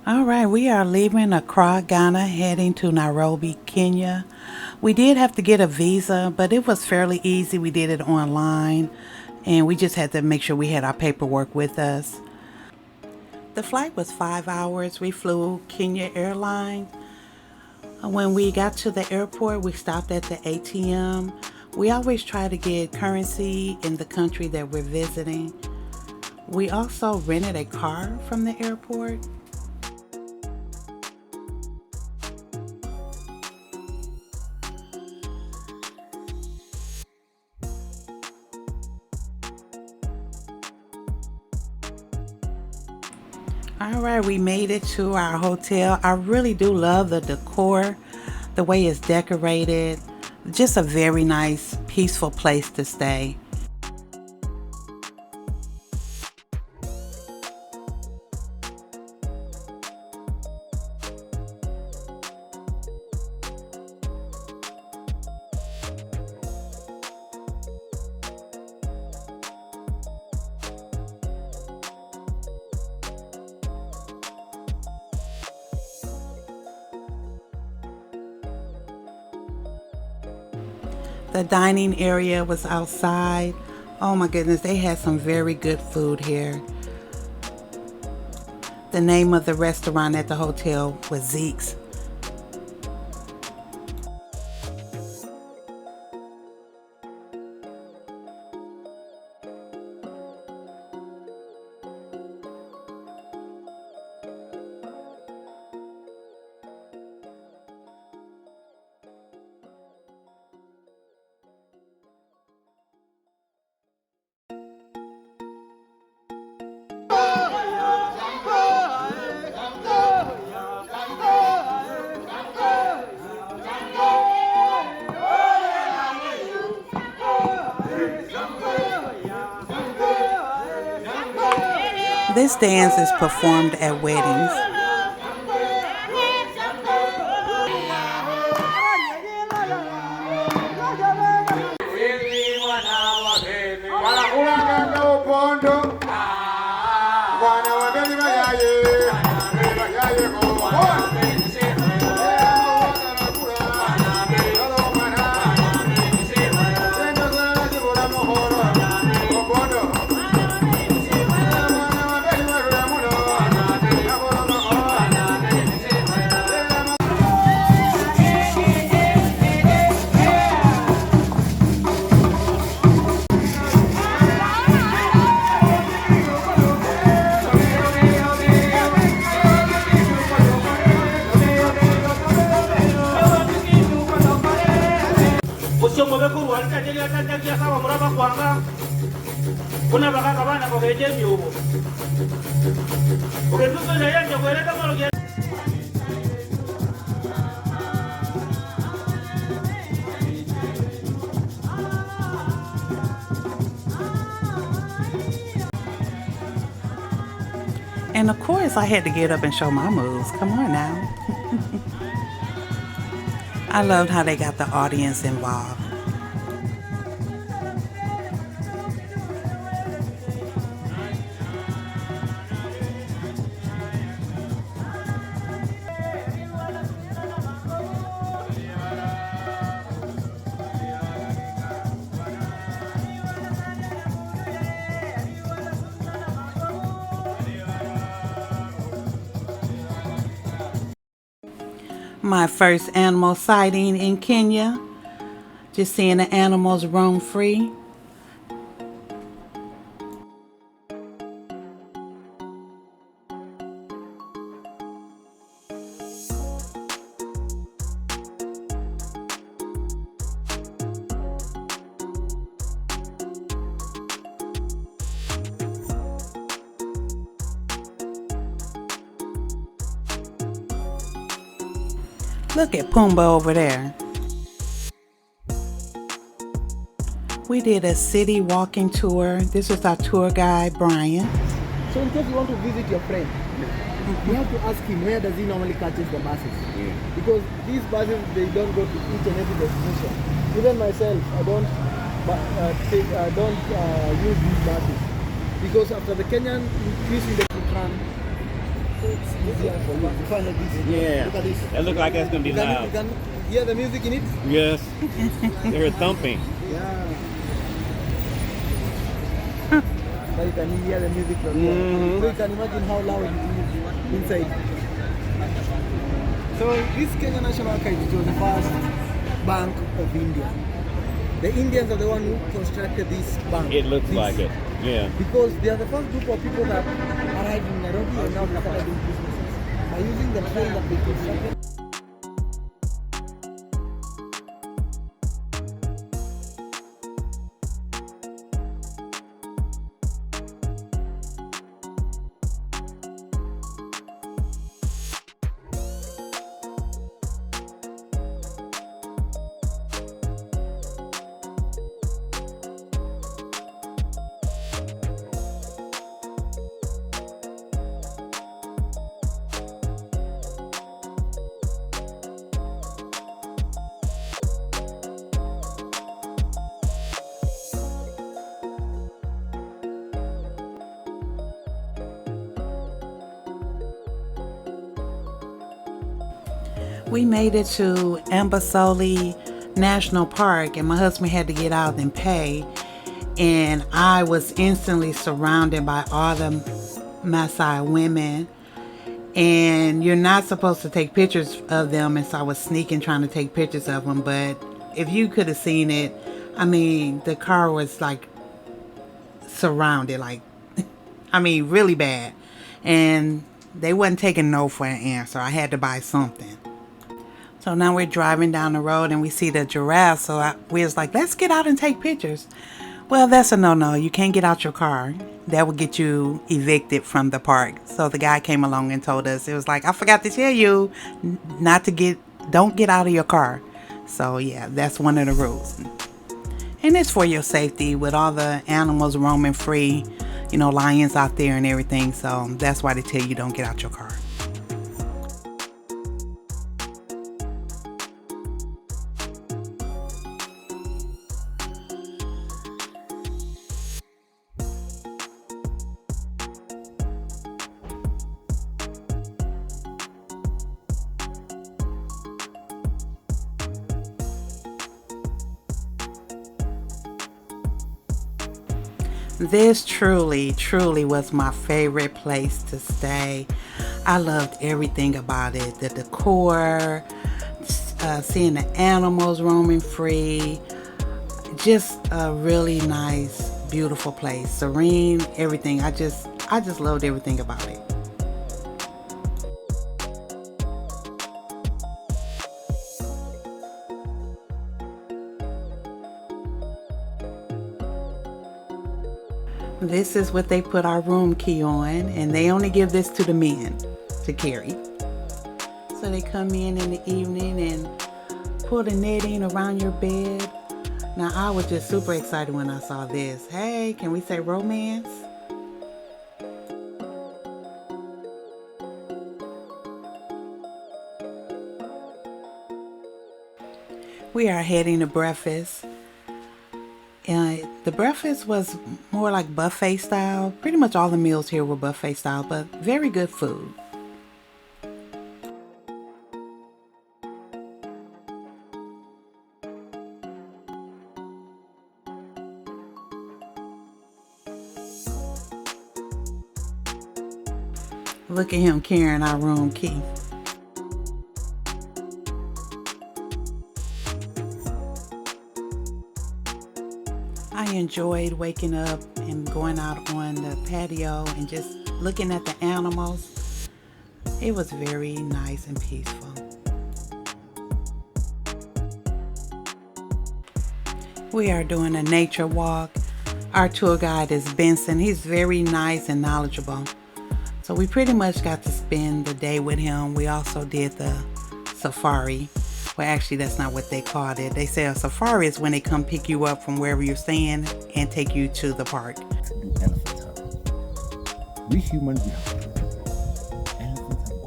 All right, we are leaving Accra, Ghana, heading to Nairobi, Kenya. We did have to get a visa, but it was fairly easy. We did it online, and we just had to make sure we had our paperwork with us. The flight was 5 hours. We flew Kenya Airlines. When we got to the airport, we stopped at the ATM. We always try to get currency in the country that we're visiting. We also rented a car from the airport. All right, we made it to our hotel. I really do love the decor, the way it's decorated. Just a very nice, peaceful place to stay. The dining area was outside. Oh my goodness, they had some very good food here. The name of the restaurant at the hotel was Zeke's. This dance is performed at weddings. And of course, I had to get up and show my moves. Come on now. I loved how they got the audience involved. My first animal sighting in Kenya. Just seeing the animals roam free. Look at Pumbaa over there. We did a city walking tour. This was our tour guide, Brian. So in case you want to visit your friend, you have to ask him where does he normally catches the buses. Because these buses, they don't go to each and every destination. Even myself, I don't use these buses. Because after the Kenyan increase in the food run, it's easier for you. You find like this. Yeah. Look at this. That look like that's gonna be You loud. can hear the music in it? Yes. They're thumping. Yeah. So you can hear the music from here. So you can imagine how loud it is inside. So this Kenya National Archives was the first bank of India. The Indians are the one who constructed this bank. It looks like it. Yeah. Because they are the first group of people that arrived in Nairobi and now they started doing businesses. By using the train that they constructed. We made it to Amboseli National Park, and my husband had to get out and pay. And I was instantly surrounded by all the Maasai women. And you're not supposed to take pictures of them, and so I was sneaking trying to take pictures of them. But if you could have seen it, I mean, the car was like surrounded, like, I mean, really bad. And they wasn't taking no for an answer. I had to buy something. So now we're driving down the road and we see the giraffe. So we was like, let's get out and take pictures. Well, that's a no-no. You can't get out your car. That would get you evicted from the park. So the guy came along and told us, it was like, I forgot to tell you don't get out of your car. So yeah, that's one of the rules. And it's for your safety with all the animals roaming free, you know, lions out there and everything. So that's why they tell you don't get out your car. This truly was my favorite place to stay. I loved everything about it. The decor, seeing the animals roaming free. Just a really nice, beautiful place. Serene, everything. I just loved everything about it. This is what they put our room key on, and they only give this to the men to carry. So they come in the evening and pull the netting around your bed. Now I was just super excited when I saw this. Hey, can we say romance? We are heading to breakfast. The breakfast was more like buffet style. Pretty much all the meals here were buffet style, but very good food. Look at him carrying our room key. I enjoyed waking up and going out on the patio and just looking at the animals. It was very nice and peaceful. We are doing a nature walk. Our tour guide is Benson. He's very nice and knowledgeable. So we pretty much got to spend the day with him. We also did the safari. Well, actually, that's not what they called it. They say a safari is when they come pick you up from wherever you're staying and take you to the park. We humans, we have elephants have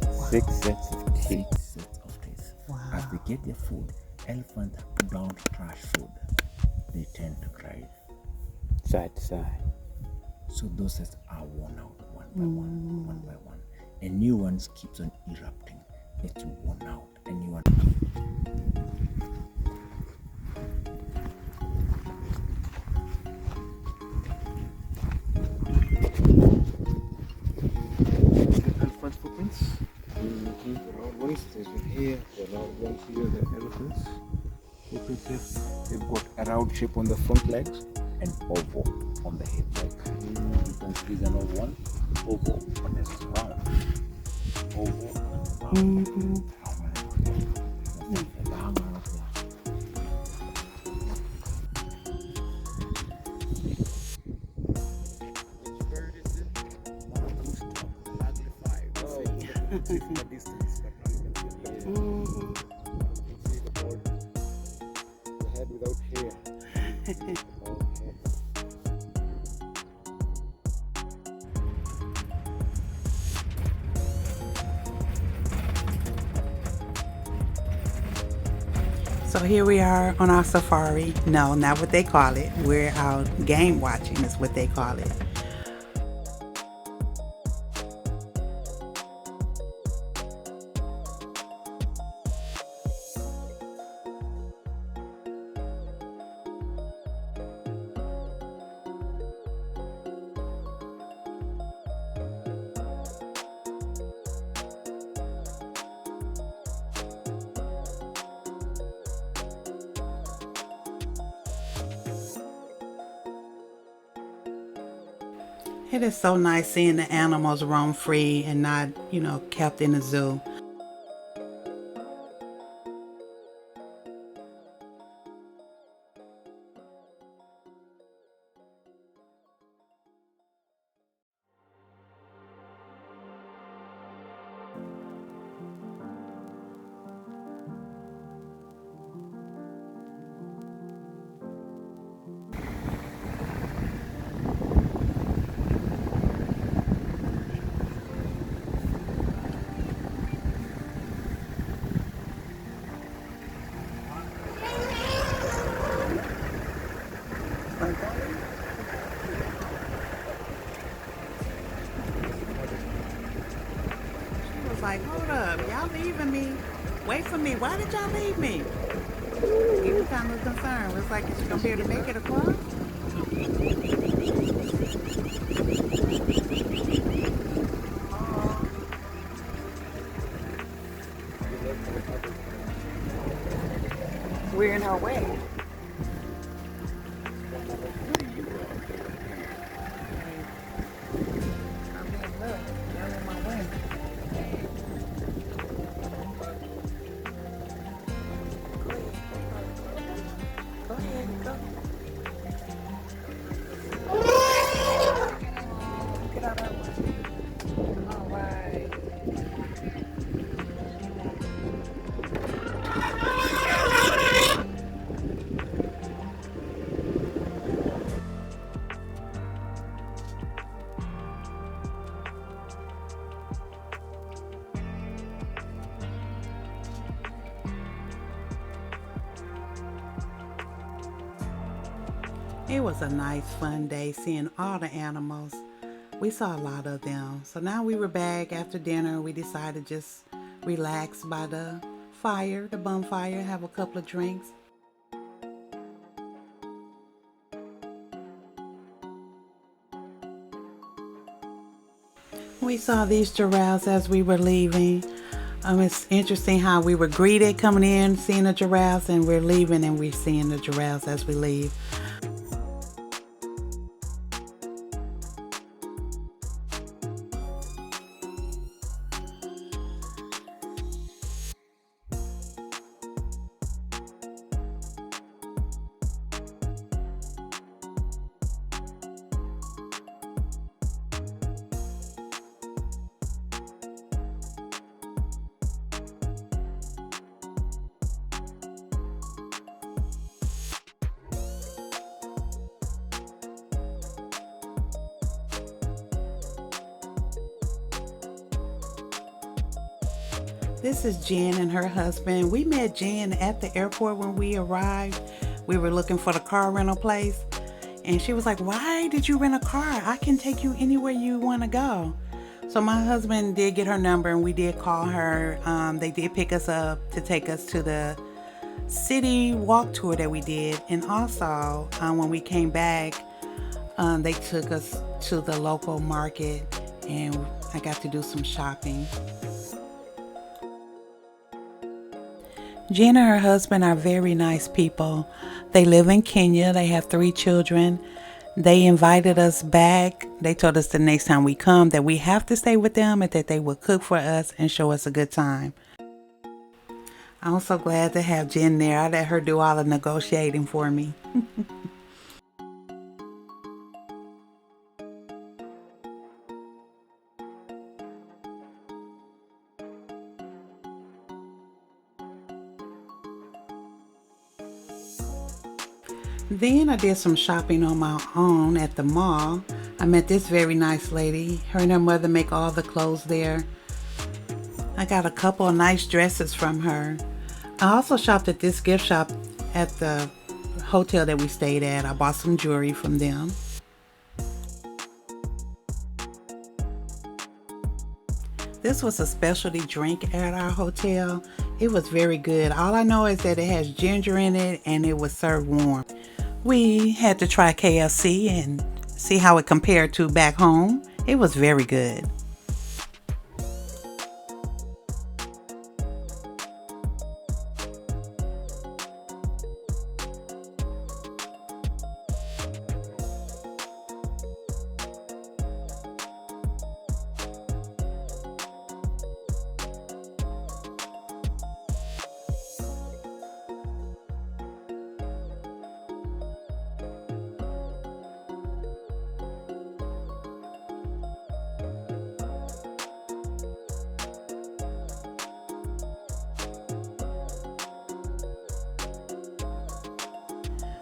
got 6 sets of teeth. 6 sets of teeth. Wow. As they get their food, elephants don't trash food. They tend to drive Side to side. So those sets are worn out one by one, one by one. A new one keeps on erupting. It's worn out. A new one. Elephant footprints. The round ones, there's one here, the round ones here, the elephants. Footprints here. They've got a round shape on the front legs. An oval on the hip leg. You can see another one. Oval, but it's round. Oval and round. See from a distance, but now you can see here. You can see the bird, the head without hair. Bald head. So here we are on our safari. No, not what they call it. We're out game watching is what they call it. It is so nice seeing the animals roam free and not, kept in a zoo. She was like, hold up, y'all leaving me. Wait for me. Why did y'all leave me? He was kind of concerned. It's like, is she going to be able to make it across? We're in her way. It was a nice fun day seeing all the animals. We saw a lot of them. So now we were back after dinner. We decided to just relax by the fire, the bonfire, have a couple of drinks. We saw these giraffes as we were leaving. It's interesting how we were greeted coming in, seeing the giraffes, and we're leaving and we're seeing the giraffes as we leave. This is Jen and her husband. We met Jen at the airport when we arrived. We were looking for the car rental place. And she was like, why did you rent a car? I can take you anywhere you want to go. So my husband did get her number and we did call her. They did pick us up to take us to the city walk tour that we did. And also, when we came back, they took us to the local market and I got to do some shopping. Jen and her husband are very nice people. They live in Kenya. They have 3 children. They invited us back. They told us the next time we come that we have to stay with them and that they will cook for us and show us a good time. I'm so glad to have Jen there. I let her do all the negotiating for me. Then I did some shopping on my own at the mall. I met this very nice lady. Her and her mother make all the clothes there. I got a couple of nice dresses from her. I also shopped at this gift shop at the hotel that we stayed at. I bought some jewelry from them. This was a specialty drink at our hotel. It was very good. All I know is that it has ginger in it and it was served warm. We had to try KFC and see how it compared to back home. It was very good.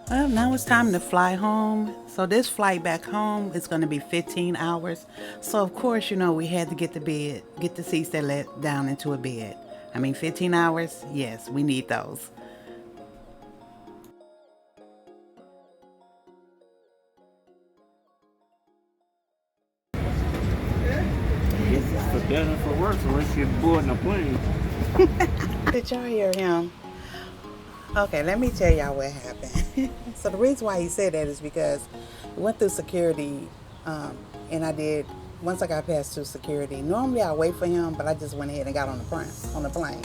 Well, now it's time to fly home. So this flight back home is going to be 15 hours. So of course, we had to get the seats that let down into a bed. 15 hours, yes, we need those. This is for better for worse unless you're boarding a plane. Did y'all hear him? Okay, let me tell y'all what happened. So the reason why he said that is because we went through security, and once I got past through security, normally I wait for him, but I just went ahead and got on the plane.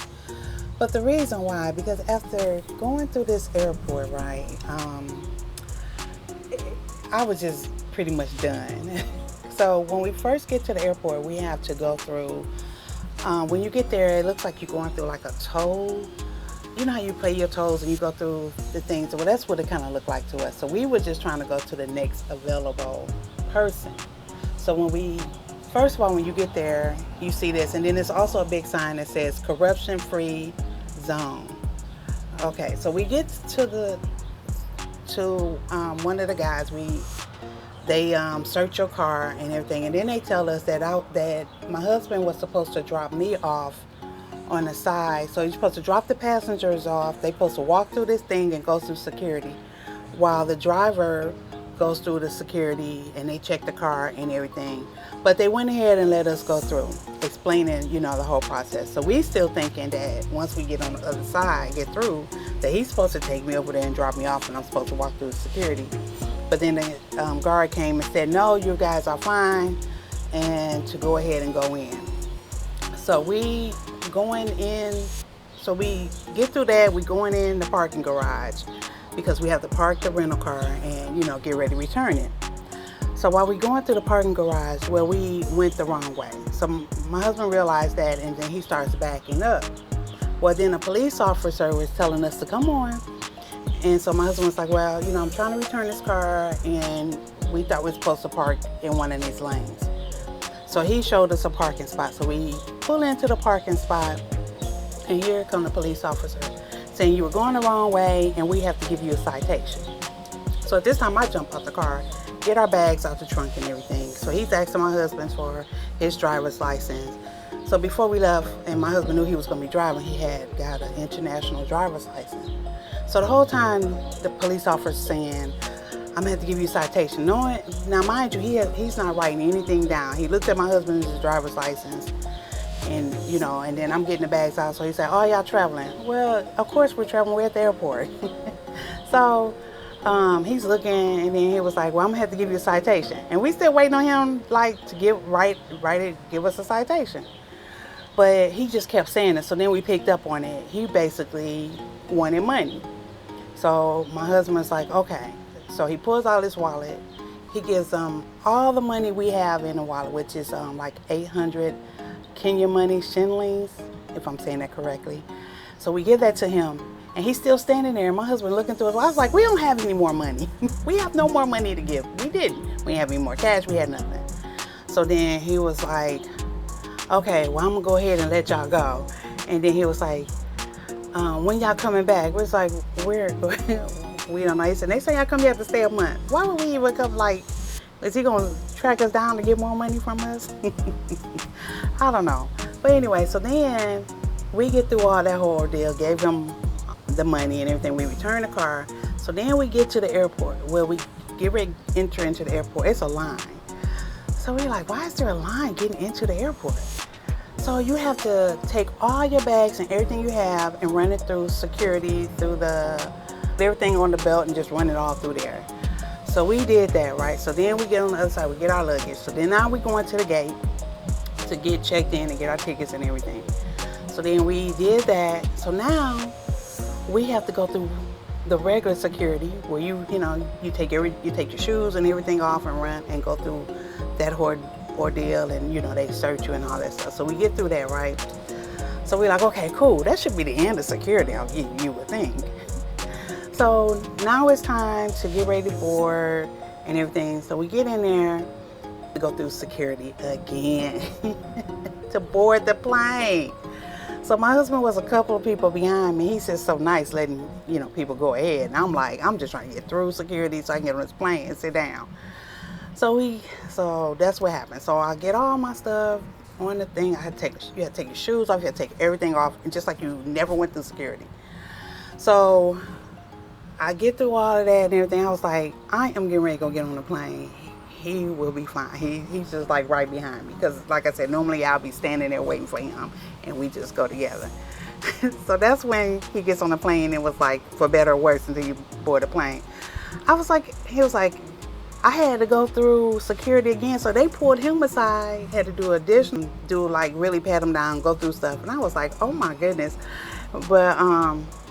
But the reason why, because after going through this airport, right, I was just pretty much done. So when we first get to the airport, we have to go through, when you get there, it looks like you're going through like a toll. You know how you play your toes and you go through the things? Well, that's what it kind of looked like to us. So we were just trying to go to the next available person. So first of all, when you get there, you see this, and then there's also a big sign that says corruption-free zone. Okay, so we get to one of the guys. They search your car and everything, and then they tell us that my husband was supposed to drop me off on the side. So you're supposed to drop the passengers off. They're supposed to walk through this thing and go through security while the driver goes through the security and they check the car and everything. But they went ahead and let us go through, explaining, the whole process. So we still thinking that once we get on the other side, get through, that he's supposed to take me over there and drop me off and I'm supposed to walk through security. But then the guard came and said, no, you guys are fine, and to go ahead and go in. So we get through that, we going in the parking garage because we have to park the rental car and, get ready to return it. So while we going through the parking garage, we went the wrong way. So my husband realized that, and then he starts backing up. Well, then a police officer was telling us to come on. And so my husband was like, well, I'm trying to return this car, and we thought we were supposed to park in one of these lanes. So he showed us a parking spot. So we pull into the parking spot, and here comes the police officer saying you were going the wrong way and we have to give you a citation. So at this time I jump out the car, get our bags out the trunk and everything. So he's asking my husband for his driver's license. So before we left, and my husband knew he was going to be driving, he had got an international driver's license. So the whole time the police officer saying, I'm gonna have to give you a citation. Knowing, now mind you, he's not writing anything down. He looked at my husband's driver's license, and and then I'm getting the bags out. So he said, "Oh, y'all traveling?" Well, of course we're traveling. We're at the airport. So he's looking, and then he was like, "Well, I'm gonna have to give you a citation." And we still waiting on him, like, to give us a citation. But he just kept saying it. So then we picked up on it. He basically wanted money. So my husband's like, "Okay." So he pulls out his wallet. He gives all the money we have in the wallet, which is like 800 Kenya money shillings, if I'm saying that correctly. So we give that to him, and he's still standing there. My husband looking through it. I was like, "We don't have any more money. We have no more money to give." We didn't. We didn't have any more cash. We had nothing. So then he was like, "Okay, well, I'm gonna go ahead and let y'all go." And then he was like, "When y'all coming back?" We was like, "Where?" We don't know. He said, "They say y'all come, you have to stay a month." Why would we even come? Like, is he gonna track us down to get more money from us? I don't know. But anyway, so then we get through all that whole ordeal, gave him the money and everything. We return the car. So then we get to the airport. Well, we get ready to enter into the airport. It's a line. So we're like, why is there a line getting into the airport? So you have to take all your bags and everything you have and run it through security, through everything on the belt, and just run it all through there. So we did that, right? So then we get on the other side, we get our luggage. So then now we're going to the gate to get checked in and get our tickets and everything. So then we did that. So now we have to go through the regular security where you take your shoes and everything off and run and go through that ordeal, and they search you and all that stuff. So we get through that, right? So we're like, okay, cool. That should be the end of security, you would think. So now it's time to get ready to board and everything. So we get in there to go through security again to board the plane. So my husband was a couple of people behind me. He's just so nice letting people go ahead. And I'm like, I'm just trying to get through security so I can get on this plane and sit down. So that's what happened. So I get all my stuff on the thing. You had to take your shoes off. You had to take everything off, and just like you never went through security. So I get through all of that and everything. I was like, I am getting ready to go get on the plane. He will be fine. He's just like right behind me. Because like I said, normally I'll be standing there waiting for him, and we just go together. So that's when he gets on the plane and was like, for better or worse, until you board the plane. He was like, I had to go through security again. So they pulled him aside, had to do like really pat him down, go through stuff. And I was like, oh my goodness. But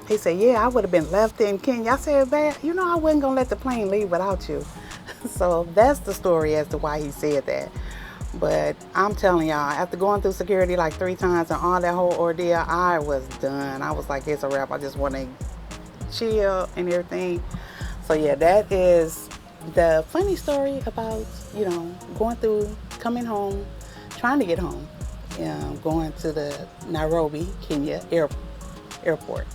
he said, yeah, I would have been left in Kenya. I said, I wasn't going to let the plane leave without you. So that's the story as to why he said that. But I'm telling y'all, after going through security like 3 times and all that whole ordeal, I was done. I was like, it's a wrap. I just want to chill and everything. So yeah, that is the funny story about, coming home, trying to get home, going to the Nairobi, Kenya airport.